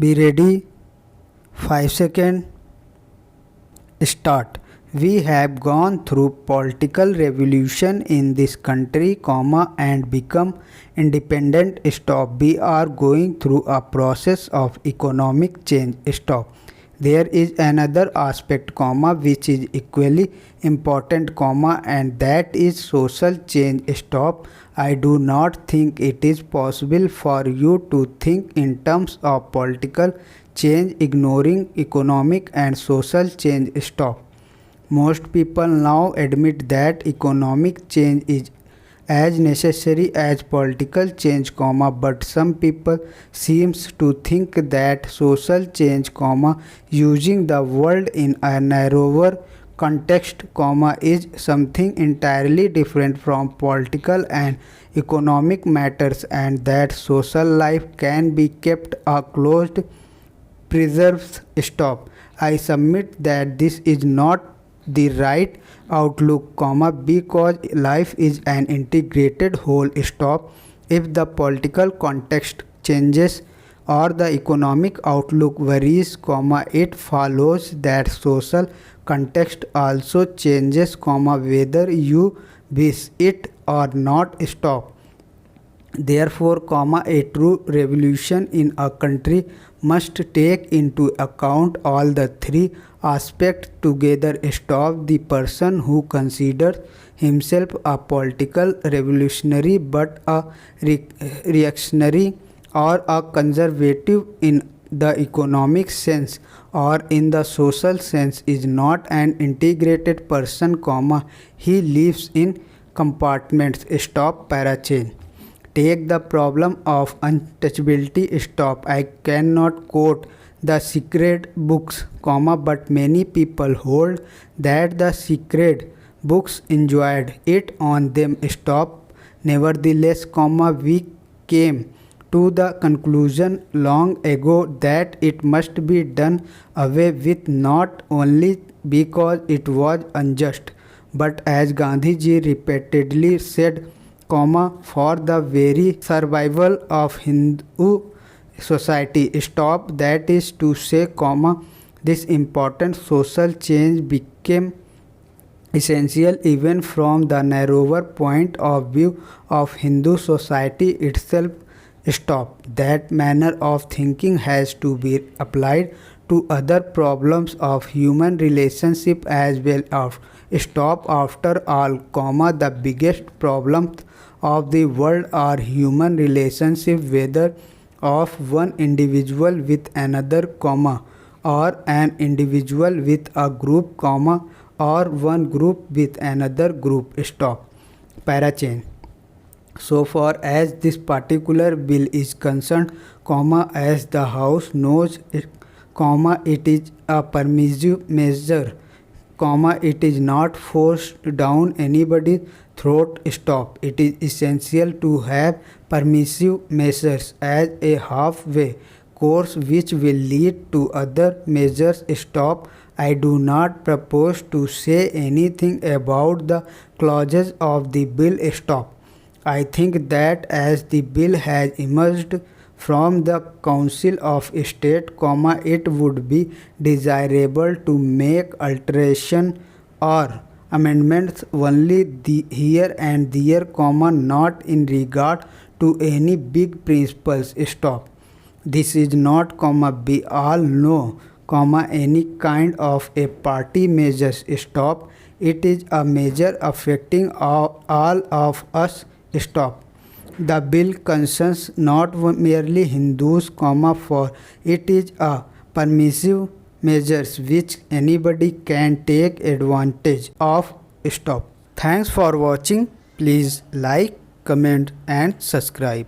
Be ready. 5 seconds. Start. We have gone through political revolution in this country, and become independent. Stop. We are going through a process of economic change. Stop. There is another aspect, which is equally important, and that is social change. Stop. I do not think it is possible for you to think in terms of political change ignoring economic and social change. Stop. Most people now admit that economic change is as necessary as political change, but some people seems to think that social change, using the world in a narrower context, is something entirely different from political and economic matters, and that social life can be kept a closed preserves. Stop. I submit that this is not the right outlook, because life is an integrated whole. Stop. If the political context changes or the economic outlook varies, it follows that social context also changes, whether you wish it or not. Stop. Therefore, a true revolution in a country must take into account all the three aspects together. Stop. The person who considers himself a political revolutionary but a reactionary or a conservative in the economic sense or in the social sense is not an integrated person, he lives in compartments. Stop. Parachain. Take the problem of untouchability. Stop. I cannot quote the sacred books, but many people hold that the sacred books enjoyed it on them. Stop. Nevertheless, we came to the conclusion long ago that it must be done away with, not only because it was unjust, but as Gandhiji repeatedly said, for the very survival of Hindu society. Stop. That is to say, this important social change became essential even from the narrower point of view of Hindu society itself. Stop. That manner of thinking has to be applied to other problems of human relationship as well. Stop. After all, the biggest problems of the world are human relationship, whether of one individual with another, or an individual with a group, or one group with another group. Stop. Parachain. So far as this particular bill is concerned, as the House knows, it is a permissive measure, it is not forced down anybody's throat. Stop. It is essential to have permissive measures as a halfway course which will lead to other measures. Stop. I do not propose to say anything about the clauses of the bill. Stop. I think that as the bill has emerged from the Council of State, it would be desirable to make alteration or amendments only here and there, not in regard to any big principles. Stop. This is not, we all know, any kind of a party measures. Stop. It is a measure affecting all of us. Stop. The bill concerns not merely Hindus, for it is a permissive measures which anybody can take advantage of. Stop. Thanks for watching. Please like, comment and subscribe.